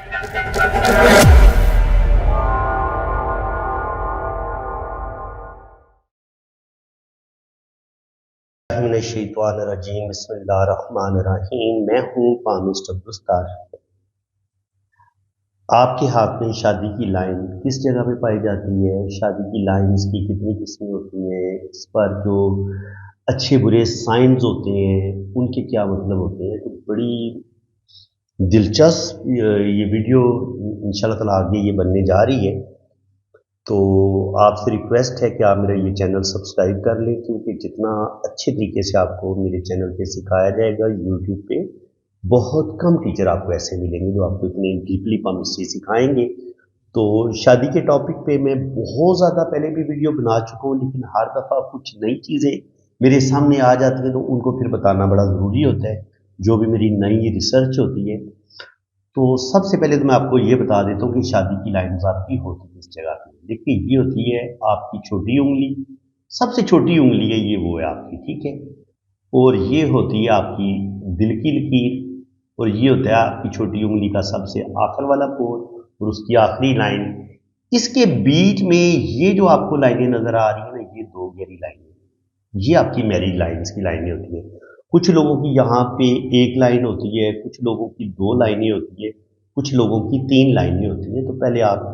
मिनश्शैतानिर्रजीम बिस्मिल्लाहिर्रहमानिर्रहीम। मैं हूँ पामिस्ट अब्दुस्तार। आपके हाथ में शादी की लाइन किस जगह पे पाई जाती है, शादी की लाइंस की कितनी किस्में होती हैं, इस पर जो अच्छे बुरे साइंस होते हैं उनके क्या मतलब होते हैं, तो बड़ी दिलचस्प ये वीडियो इंशाल्लाह ताला आगे ये बनने जा रही है। तो आपसे रिक्वेस्ट है कि आप मेरा ये चैनल सब्सक्राइब कर लें, क्योंकि जितना अच्छे तरीके से आपको मेरे चैनल पे सिखाया जाएगा यूट्यूब पे, बहुत कम टीचर आपको ऐसे मिलेंगे जो आपको इतनी डीपली केमिस्ट्री सिखाएंगे। तो शादी के टॉपिक पे मैं बहुत ज़्यादा पहले भी वीडियो बना चुका हूँ, लेकिन हर दफ़ा कुछ नई चीज़ें मेरे सामने आ जाती हैं तो उनको फिर बताना बड़ा ज़रूरी होता है, जो भी मेरी नई रिसर्च होती है। तो सबसे पहले तो मैं आपको ये बता देता हूँ कि शादी की लाइन्स आपकी होती है इस जगह पे। देखिए, ये होती है आपकी छोटी उंगली, सबसे छोटी उंगली है ये, वो है आपकी, ठीक है। और ये होती है आपकी दिल की लकीर, और ये होता है आपकी छोटी उंगली का सबसे आखिर वाला पोर और उसकी आखिरी लाइन। इसके बीच में ये जो आपको लाइनें नजर आ रही है ना, ये दो गहरी लाइनें, ये आपकी मैरिज लाइन्स की लाइनें होती है। कुछ लोगों की यहाँ पे एक लाइन होती है, कुछ लोगों की दो लाइनें होती है, कुछ लोगों की तीन लाइनें होती हैं। तो पहले आप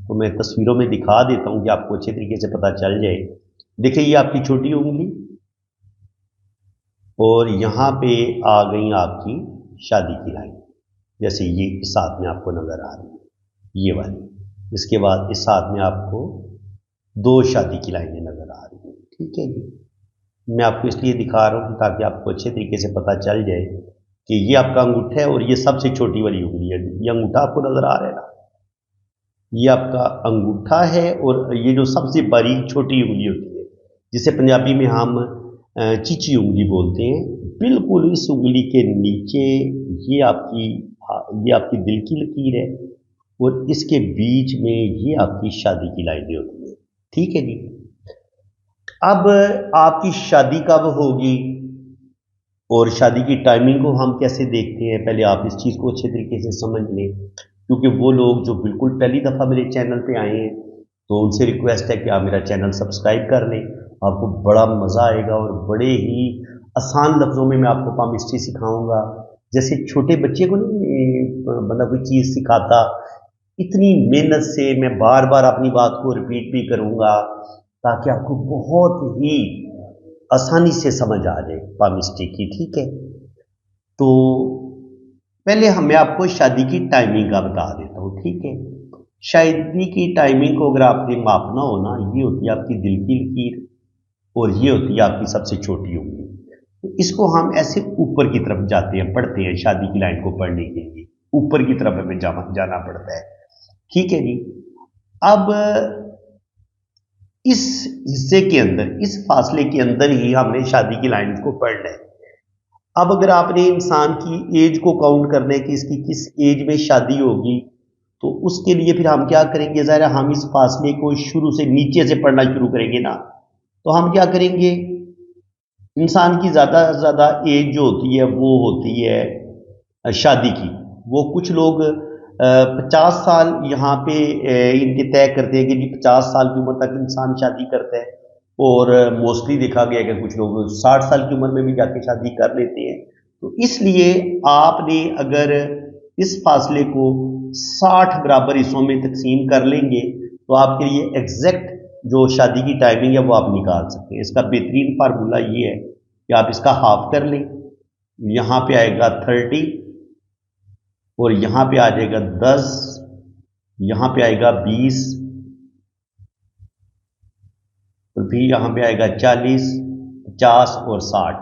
तो मैं तस्वीरों में दिखा देता हूँ कि आपको अच्छे तरीके से पता चल जाए। देखिए, ये आपकी छोटी उंगली, और यहाँ पे आ गई आपकी शादी की लाइन, जैसे ये इस हाथ में आपको नजर आ रही है ये वाली। इसके बाद इस हाथ में आपको दो शादी की लाइनें नजर आ रही हैं, ठीक है जी। मैं आपको इसलिए दिखा रहा हूँ ताकि आपको अच्छे तरीके से पता चल जाए कि ये आपका अंगूठा है और ये सबसे छोटी वाली उंगली है। ये अंगूठा आपको नजर आ रहा है ना, ये आपका अंगूठा है, और ये जो सबसे बारीक छोटी उंगली होती है जिसे पंजाबी में हम चीची उंगली बोलते हैं, बिल्कुल इस उंगली के नीचे ये आपकी दिल की लकीर है, और इसके बीच में ये आपकी शादी की लाइनें होती है, ठीक है जी। अब आपकी शादी कब होगी और शादी की टाइमिंग को हम कैसे देखते हैं, पहले आप इस चीज़ को अच्छे तरीके से समझ लें, क्योंकि वो लोग जो बिल्कुल पहली दफ़ा मेरे चैनल पे आए हैं तो उनसे रिक्वेस्ट है कि आप मेरा चैनल सब्सक्राइब कर लें। आपको बड़ा मज़ा आएगा और बड़े ही आसान लफ्ज़ों में मैं आपको केमिस्ट्री सिखाऊंगा। जैसे छोटे बच्चे को नहीं मतलब कोई चीज़ सिखाता, इतनी मेहनत से मैं बार बार अपनी बात को रिपीट भी करूंगा ताकि आपको बहुत ही आसानी से समझ आ जाए केमिस्ट्री की, ठीक है। तो पहले मैं आपको शादी की टाइमिंग का बता देता हूँ, ठीक है। शादी की टाइमिंग को अगर आपने मापना हो ना, ये होती है आपकी दिल की लकीर और ये होती है आपकी सबसे छोटी उंगली। तो इसको हम ऐसे ऊपर की तरफ जाते हैं, पढ़ते हैं, शादी की लाइन को पढ़ने के लिए ऊपर की तरफ हमें जाना पड़ता है, ठीक है जी। अब इस हिस्से के अंदर, इस फासले के अंदर ही हमने शादी की लाइन को पढ़ना है। अब अगर आपने इंसान की एज को काउंट करना है कि इसकी किस एज में शादी होगी, तो उसके लिए फिर हम क्या करेंगे, ज़रा हम इस फासले को शुरू से नीचे से पढ़ना शुरू करेंगे ना। तो हम क्या करेंगे, इंसान की ज़्यादा से ज़्यादा एज जो होती है वो होती है शादी की, वो कुछ लोग 50 साल यहाँ पे इनके तय करते हैं कि जी 50 साल की उम्र तक इंसान शादी करता है, और मोस्टली देखा गया कि कुछ लोग 60 साल की उम्र में भी जाके शादी कर लेते हैं। तो इसलिए आपने अगर इस फासले को 60 बराबर हिस्सों में तकसीम कर लेंगे तो आपके लिए एग्जैक्ट जो शादी की टाइमिंग है वो आप निकाल सकते हैं। इसका बेहतरीन फार्मूला ये है कि आप इसका हाफ कर लें, यहाँ पे आएगा 30 और यहाँ पे आ जाएगा 10, यहाँ पे आएगा 20, और फिर यहाँ पे आएगा 40, 50 और 60।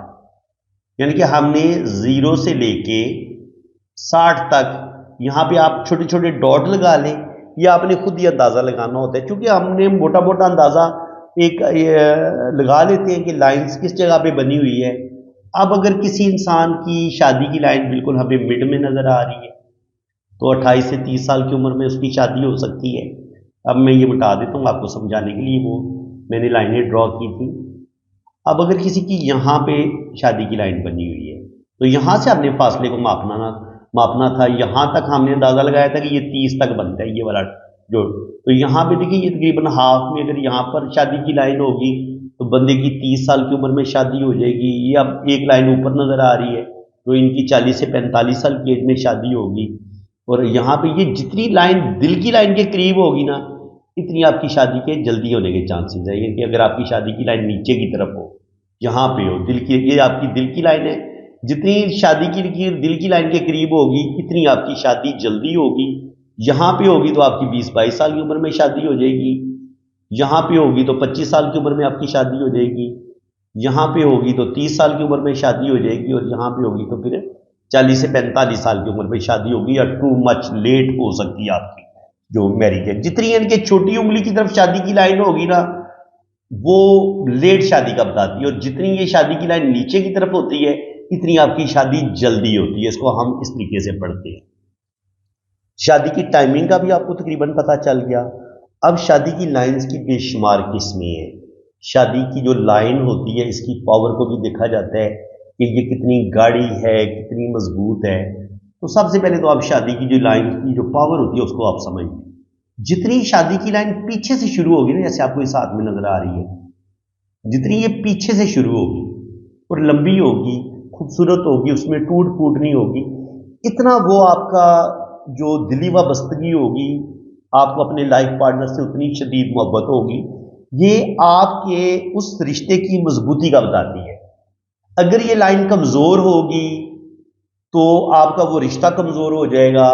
यानी कि हमने 0 से लेके 60 तक, यहाँ पे आप छोटे छोटे डॉट लगा लें, या आपने खुद ही अंदाज़ा लगाना होता है, क्योंकि हमने मोटा मोटा अंदाज़ा एक लगा लेते हैं कि लाइंस किस जगह पे बनी हुई है। अब अगर किसी इंसान की शादी की लाइन बिल्कुल हमें मिड में नज़र आ रही है तो 28 से 30 साल की उम्र में उसकी शादी हो सकती है। अब मैं ये बता देता हूँ आपको समझाने के लिए, वो मैंने लाइनें ड्रॉ की थी। अब अगर किसी की यहाँ पे शादी की लाइन बनी हुई है तो यहाँ से आपने फासले को मापना ना, मापना था, यहाँ तक हमने अंदाज़ा लगाया था कि ये 30 तक बनता है ये वाला जो। तो यहाँ पे देखिए ये तकरीबन हाफ में, अगर यहाँ पर शादी की लाइन होगी तो बंदे की 30 साल की उम्र में शादी हो जाएगी। ये अब एक लाइन ऊपर नज़र आ रही है तो इनकी 40 से 45 साल की एज में शादी होगी। और यहाँ पे ये जितनी लाइन दिल की लाइन के करीब होगी ना, इतनी आपकी शादी के जल्दी होने के चांसेस है। ये कि अगर आपकी शादी की लाइन नीचे की तरफ हो, यहाँ पे हो दिल की, ये आपकी दिल की लाइन है, जितनी शादी की दिल की लाइन के करीब होगी इतनी आपकी शादी जल्दी होगी। यहाँ पे होगी तो आपकी 20-22 साल की उम्र में शादी हो जाएगी, यहाँ पे होगी तो 25 साल की उम्र में आपकी शादी हो जाएगी, यहाँ पे होगी तो 30 साल की उम्र में शादी हो जाएगी, और यहाँ पे होगी तो फिर 40 से 45 साल की उम्र में शादी होगी, या टू मच लेट हो सकती है आपकी जो मैरिज है। जितनी इनके छोटी उंगली की तरफ शादी की लाइन होगी ना, वो लेट शादी का बताती है, और जितनी ये शादी की लाइन नीचे की तरफ होती है इतनी आपकी शादी जल्दी होती है। इसको हम इस तरीके से पढ़ते हैं। शादी की टाइमिंग का भी आपको तकरीबन पता चल गया। अब शादी की लाइंस की बेशुमार किस्में हैं। शादी की जो लाइन होती है इसकी पावर को भी देखा जाता है कि ये कितनी गाढ़ी है, कितनी मजबूत है। तो सबसे पहले तो आप शादी की जो लाइन की जो पावर होती है उसको आप समझिए। जितनी शादी की लाइन पीछे से शुरू होगी ना, जैसे आपको इस हाथ में नजर आ रही है, जितनी ये पीछे से शुरू होगी और लंबी होगी, खूबसूरत होगी, उसमें टूट फूट नहीं होगी, इतना वो आपका जो दिली वाबस्तगी होगी, आपको अपने लाइफ पार्टनर से उतनी शदीद मोहब्बत होगी, ये आपके उस रिश्ते की मजबूती का बताती है। अगर ये लाइन कमजोर होगी तो आपका वो रिश्ता कमजोर हो जाएगा,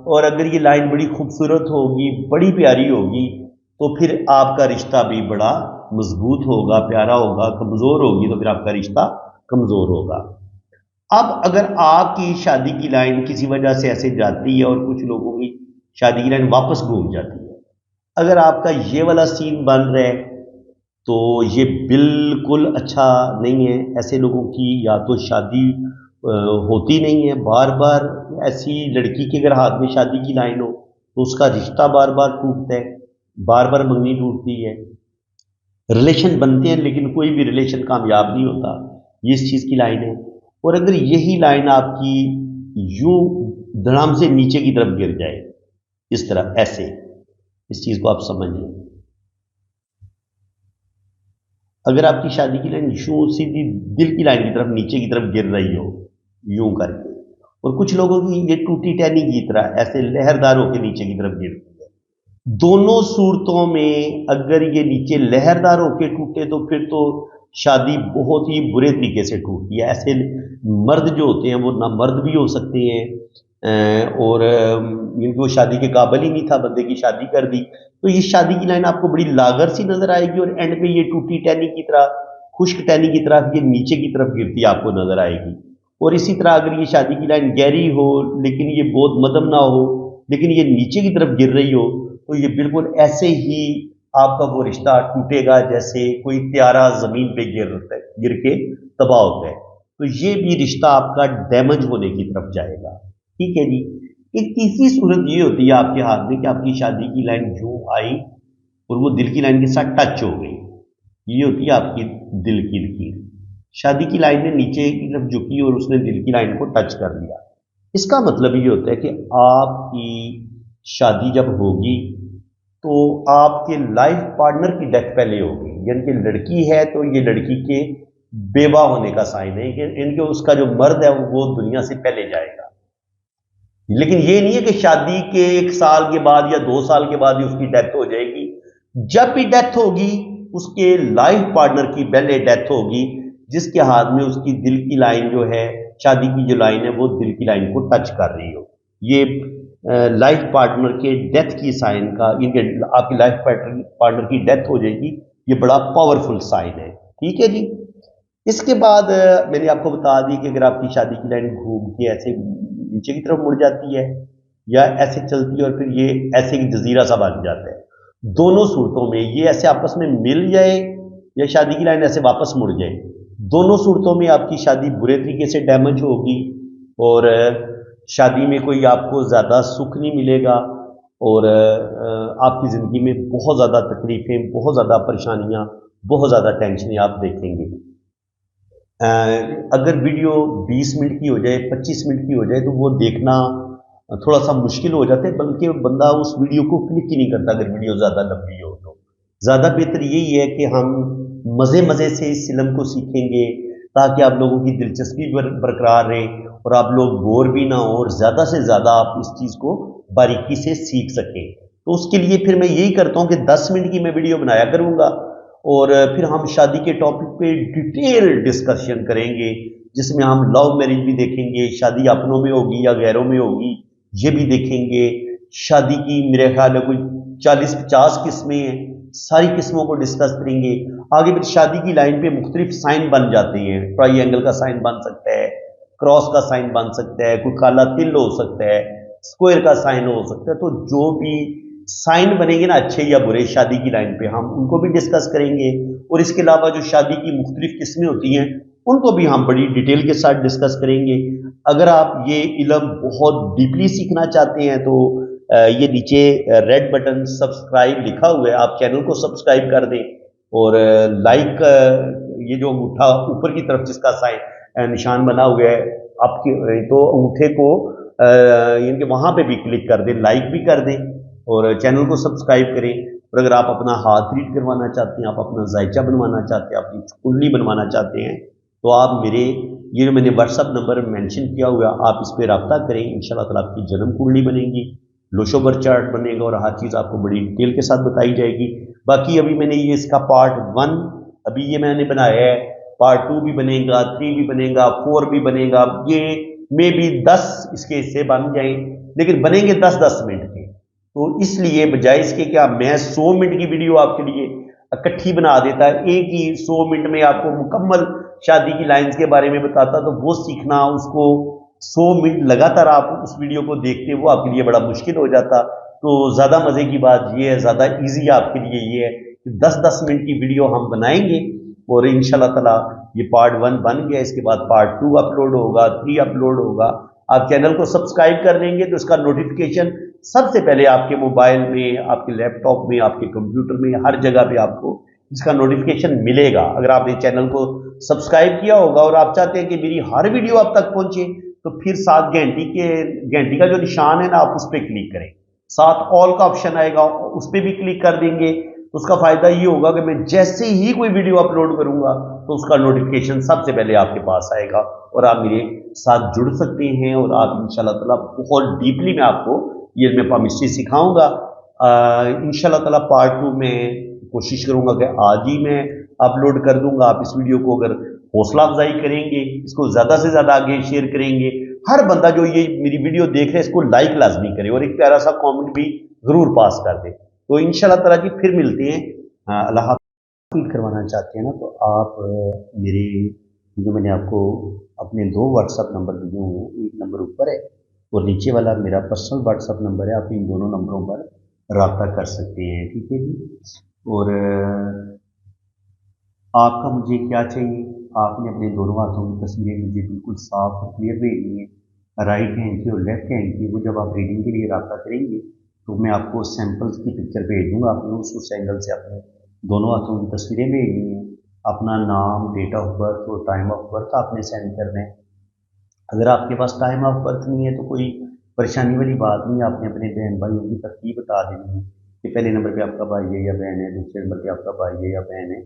और अगर ये लाइन बड़ी खूबसूरत होगी, बड़ी प्यारी होगी, तो फिर आपका रिश्ता भी बड़ा मजबूत होगा, प्यारा होगा। कमजोर होगी तो फिर आपका रिश्ता कमजोर होगा। अब अगर आपकी शादी की लाइन किसी वजह से ऐसे जाती है, और कुछ लोगों की शादी की लाइन वापस घूम जाती है, अगर आपका ये वाला सीन बन रहा है तो ये बिल्कुल अच्छा नहीं है। ऐसे लोगों की या तो शादी होती नहीं है, बार बार ऐसी लड़की के अगर हाथ में शादी की लाइन हो तो उसका रिश्ता बार बार टूटता है, बार बार मंगनी टूटती है, रिलेशन बनते हैं लेकिन कोई भी रिलेशन कामयाब नहीं होता। ये इस चीज़ की लाइन है। और अगर यही लाइन आपकी यूं धड़ाम से नीचे की तरफ गिर जाए, इस तरह ऐसे, इस चीज़ को आप समझिए। अगर आपकी शादी की लाइन यूं सीधी दिल की लाइन की तरफ नीचे की तरफ गिर रही हो यूं करके, और कुछ लोगों की ये टूटी टहनी की तरह ऐसे लहरदार होकर नीचे की तरफ गिरती है, दोनों सूरतों में अगर ये नीचे लहरदार होके टूटे तो फिर तो शादी बहुत ही बुरे तरीके से टूटती है। ऐसे मर्द जो होते हैं वो ना मर्द भी हो सकते हैं, और इनको शादी के काबिल ही नहीं था, बंदे की शादी कर दी, तो ये शादी की लाइन आपको बड़ी लागर सी नजर आएगी, और एंड पे ये टूटी टहनी की तरह, खुश्क टहनी की तरह ये नीचे की तरफ गिरती आपको नजर आएगी। और इसी तरह अगर ये शादी की लाइन गहरी हो लेकिन ये बहुत मध्यम ना हो, लेकिन ये नीचे की तरफ गिर रही हो, तो ये बिल्कुल ऐसे ही आपका वो रिश्ता टूटेगा जैसे कोई त्यारा जमीन पे गिर के तबाह होता है। तो ये भी रिश्ता आपका डैमेज होने की तरफ जाएगा। ठीक है जी। एक तीसरी सूरत ये होती है आपके हाथ में कि आपकी शादी की लाइन जो आई और वो दिल की लाइन के साथ टच हो गई, ये होती है आपकी दिल की लकीर। शादी की लाइन ने नीचे की तरफ झुकी और उसने दिल की लाइन को टच कर लिया। इसका मतलब ये होता है कि आपकी शादी जब होगी तो आपके लाइफ पार्टनर की डेथ पहले होगी, यानी कि लड़की है तो ये लड़की के बेवा होने का साइन है कि इनके उसका जो मर्द है वो दुनिया से पहले जाएगा। लेकिन ये नहीं है कि शादी के 1 साल के बाद या 2 साल के बाद ही उसकी डेथ हो जाएगी। जब भी डेथ होगी उसके लाइफ पार्टनर की पहले डेथ होगी, जिसके हाथ में उसकी दिल की लाइन जो है, शादी की जो लाइन है वो दिल की लाइन को टच कर रही हो। ये लाइफ पार्टनर के डेथ की साइन का, इनके आपकी लाइफ पार्टनर की डेथ हो जाएगी, ये बड़ा पावरफुल साइन है। ठीक है जी। इसके बाद मैंने आपको बता दी कि अगर आपकी शादी की लाइन घूम के ऐसे नीचे की तरफ मुड़ जाती है या ऐसे चलती है और फिर ये ऐसे की जजीरा सा बन जाता है, दोनों सूरतों में ये ऐसे आपस में मिल जाए या शादी की लाइन ऐसे वापस मुड़ जाए, दोनों सूरतों में आपकी शादी बुरे तरीके से डैमेज होगी और शादी में कोई आपको ज़्यादा सुख नहीं मिलेगा, और आपकी ज़िंदगी में बहुत ज़्यादा तकलीफ़ें, बहुत ज़्यादा परेशानियाँ, बहुत ज़्यादा टेंशनें आप देखेंगे। अगर वीडियो 20 मिनट की हो जाए, 25 मिनट की हो जाए, तो वो देखना थोड़ा सा मुश्किल हो जाता है, बल्कि बंदा उस वीडियो को क्लिक ही नहीं करता अगर वीडियो ज़्यादा लंबी हो तो। ज़्यादा बेहतर यही है कि हम मज़े मज़े से इस इल्म को सीखेंगे, ताकि आप लोगों की दिलचस्पी बरकरार रहे और आप लोग बोर भी ना हो, और ज़्यादा से ज़्यादा आप इस चीज़ को बारीकी से सीख सकें। तो उसके लिए फिर मैं यही करता हूँ कि 10 मिनट की मैं वीडियो बनाया करूँगा, और फिर हम शादी के टॉपिक पे डिटेल डिस्कशन करेंगे, जिसमें हम लव मैरिज भी देखेंगे, शादी अपनों में होगी या गैरों में होगी ये भी देखेंगे। शादी की मेरे ख्याल में कोई 40-50 किस्में हैं, सारी किस्मों को डिस्कस करेंगे। आगे फिर शादी की लाइन पे मुख्तलिफ साइन बन जाते हैं, ट्राइंगल का साइन बन सकता है, क्रॉस का साइन बन सकता है, कोई काला तिल हो सकता है, स्क्वायर का साइन हो सकता है। तो जो भी साइन बनेंगे ना, अच्छे या बुरे, शादी की लाइन पे हम उनको भी डिस्कस करेंगे। और इसके अलावा जो शादी की मुख्तलिफ किस्में होती हैं उनको भी हम बड़ी डिटेल के साथ डिस्कस करेंगे। अगर आप ये इल्म बहुत डीपली सीखना चाहते हैं तो ये नीचे रेड बटन सब्सक्राइब लिखा हुआ है, आप चैनल को सब्सक्राइब कर दें, और लाइक, ये जो अंगूठा ऊपर की तरफ जिसका साइन निशान बना हुआ है आपके, तो अंगूठे को इनके वहाँ पे भी क्लिक कर दें, लाइक भी कर दें और चैनल को सब्सक्राइब करें। और अगर आप अपना हाथ रीड करवाना चाहते हैं, आप अपना जायचा बनवाना चाहते हैं, अपनी कुंडली बनवाना चाहते हैं, तो आप मेरे ये जो मैंने व्हाट्सअप नंबर मेंशन किया हुआ है, आप इस पर रब्ता करें। इंशाल्लाह ताला आपकी जन्म कुंडली बनेगी, लोशोबर चार्ट बनेगा, और हर चीज़ आपको बड़ी डिटेल के साथ बताई जाएगी। बाकी अभी मैंने ये इसका पार्ट 1 अभी ये मैंने बनाया है, पार्ट 2 भी बनेगा, 3 भी बनेगा, 4 भी बनेगा। ये मे बी 10 इसके हिस्से बन जाएं, लेकिन बनेंगे 10-10 मिनट के। तो इसलिए बजाय इसके क्या मैं 100 मिनट की वीडियो आपके लिए इकट्ठी बना देता है, एक ही 100 मिनट में आपको मुकम्मल शादी की लाइंस के बारे में बताता, तो वो सीखना, उसको 100 मिनट लगातार आप उस वीडियो को देखते, वो आपके लिए बड़ा मुश्किल हो जाता। तो ज़्यादा मज़े की बात ये है, ज़्यादा ईजी आपके लिए ये है कि 10-10 मिनट की वीडियो हम बनाएंगे, और इंशाल्लाह ताला ये पार्ट 1 बन गया, इसके बाद पार्ट 2 अपलोड होगा, 3 अपलोड होगा। आप चैनल को सब्सक्राइब कर लेंगे तो इसका नोटिफिकेशन सबसे पहले आपके मोबाइल में, आपके लैपटॉप में, आपके कंप्यूटर में, हर जगह पे आपको इसका नोटिफिकेशन मिलेगा। अगर आपने चैनल को सब्सक्राइब किया होगा और आप चाहते हैं कि मेरी हर वीडियो आप तक पहुंचे, तो फिर साथ घंटी का जो निशान है ना, आप उस पर क्लिक करें, साथ ऑल का ऑप्शन आएगा, उस पर भी क्लिक कर देंगे। तो उसका फायदा ये होगा कि मैं जैसे ही कोई वीडियो अपलोड करूंगा तो उसका नोटिफिकेशन सबसे पहले आपके पास आएगा, और आप मेरे साथ जुड़ सकते हैं। और आप इंशाल्लाह ताला बहुत डीपली मैं आपको ये मैं पामिस्ट्री सिखाऊंगा। इंशाल्लाह ताला पार्ट 2 में कोशिश करूंगा कि आज ही मैं अपलोड कर दूंगा। आप इस वीडियो को अगर हौसला अफजाई करेंगे, इसको ज़्यादा से ज़्यादा आगे शेयर करेंगे, हर बंदा जो ये मेरी वीडियो देख रहे हैं इसको लाइक लाजमी करे और एक प्यारा सा कमेंट भी ज़रूर पास कर दे। तो इंशाल्लाह ताला जी फिर मिलते हैं। अल्लाह हाफ़िज़ करवाना चाहते हैं ना, तो आप मेरे जो मैंने आपको अपने 2 व्हाट्सअप नंबर दिए हुए हैं, एक नंबर ऊपर है और नीचे वाला मेरा पर्सनल व्हाट्सअप नंबर है, आप इन दोनों नंबरों पर रब्ता कर सकते हैं, ठीक है जी। और आपका मुझे क्या चाहिए, आपने अपने दोनों हाथों की तस्वीरें मुझे बिल्कुल साफ और क्लियर भेजनी है, राइट हैंड की और लेफ्ट हैंड की। वो जब आप रीडिंग के लिए रब्ता करेंगे तो मैं आपको सैंपल्स की पिक्चर भेज दूँगा, आपने उस एंगल से अपने दोनों हाथों की तस्वीरें भेजनी है। अपना नाम, डेट ऑफ बर्थ और टाइम ऑफ बर्थ आपने सेंड करना है। अगर आपके पास टाइम ऑफ बर्थ नहीं है तो कोई परेशानी वाली बात नहीं है, आपने अपने बहन भाइयों की तरतीब बता देनी है कि पहले नंबर पे आपका भाई है या बहन है, दूसरे नंबर पे आपका भाई है या बहन है,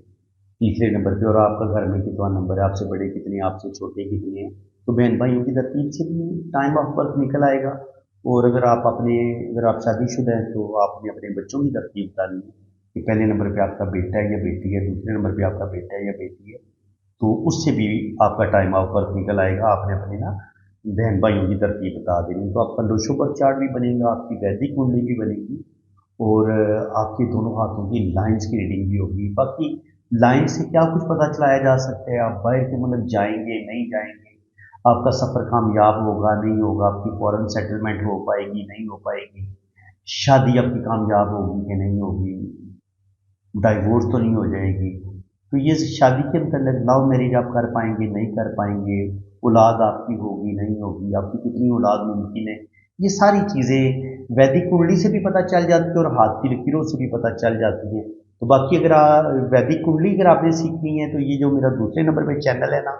तीसरे नंबर पे, और आपका घर में कितना नंबर है, आपसे बड़े कितने हैं, आपसे छोटे कितने हैं। तो बहन भाइयों की तरतीब से भी टाइम ऑफ बर्थ निकल आएगा। और अगर आप शादीशुदा हैं तो आपने अपने बच्चों की तरतीब डालनी है कि पहले नंबर पे आपका बेटा है या बेटी है, दूसरे नंबर पे आपका बेटा है या बेटी है। तो उससे भी आपका टाइम ऑफ बर्थ निकल आएगा। आपने अपने ना बहन भाइयों की तरतीब बता देनी, तो आपका लोशोबर चार्ट भी बनेगा, आपकी वैदिक कुंडली भी बनेगी, और आपके दोनों हाथों की लाइंस की रीडिंग भी होगी। बाकी लाइन से क्या कुछ पता चलाया जा सकता है, आप बाहर के मुल्क जाएंगे नहीं जाएंगे, आपका सफ़र कामयाब होगा नहीं होगा, आपकी फॉरेन सेटलमेंट हो पाएगी नहीं हो पाएगी, शादी आपकी कामयाब होगी कि नहीं होगी, डाइवोर्स तो नहीं हो जाएगी। तो ये शादी के मतलब लव मैरिज आप कर पाएंगे नहीं कर पाएंगे, औलाद आपकी होगी नहीं होगी, आपकी कितनी औलाद मुमकिन है, ये सारी चीज़ें वैदिक कुंडली से भी पता चल जाती है और हाथ की लकीरों से भी पता चल जाती हैं। तो बाकी अगर वैदिक कुंडली अगर आपने सीखनी है तो ये जो मेरा दूसरे नंबर पे चैनल है ना,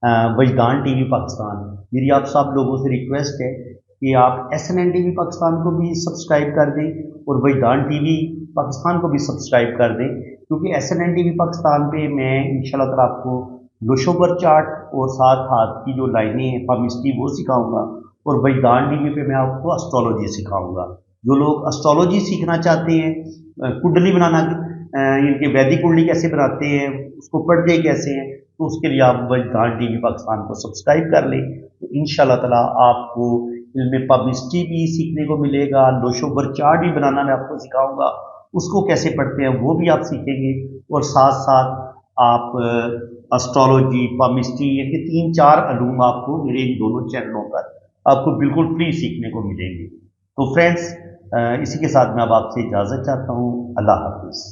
वजदान टीवी पाकिस्तान, मेरी आप सब लोगों से रिक्वेस्ट है कि आप SNN टीवी पाकिस्तान को भी सब्सक्राइब कर दें और वजदान टीवी पाकिस्तान को भी सब्सक्राइब कर दें, क्योंकि SNN टीवी पाकिस्तान पे मैं इंशाल्लाह ताला आपको लोशोबर चार्ट और साथ हाथ की जो लाइनें हैं पामिस्ट्री वो सिखाऊंगा, और वजदान टीवी पे मैं आपको एस्ट्रोलॉजी सिखाऊंगा। जो लोग एस्ट्रोलॉजी सीखना चाहते हैं, कुंडली बनाना, इनके वैदिक कुंडली कैसे बनाते हैं, उसको पढ़ते कैसे हैं, तो उसके लिए आप वजदान टीवी पाकिस्तान को सब्सक्राइब कर लें। तो इंशाल्लाह ताला आपको इनमें पामिस्ट्री भी सीखने को मिलेगा, लोशोबर चार्ट भी बनाना मैं आपको सिखाऊंगा, उसको कैसे पढ़ते हैं वो भी आप सीखेंगे, और साथ साथ आप एस्ट्रोलॉजी, पामिस्ट्री, ये 3-4 अलूम आपको मेरे इन दोनों चैनलों पर आपको बिल्कुल फ्री सीखने को मिलेंगे। तो फ्रेंड्स, इसी के साथ मैं अब आपसे इजाज़त चाहता हूँ। अल्लाह हाफिज़।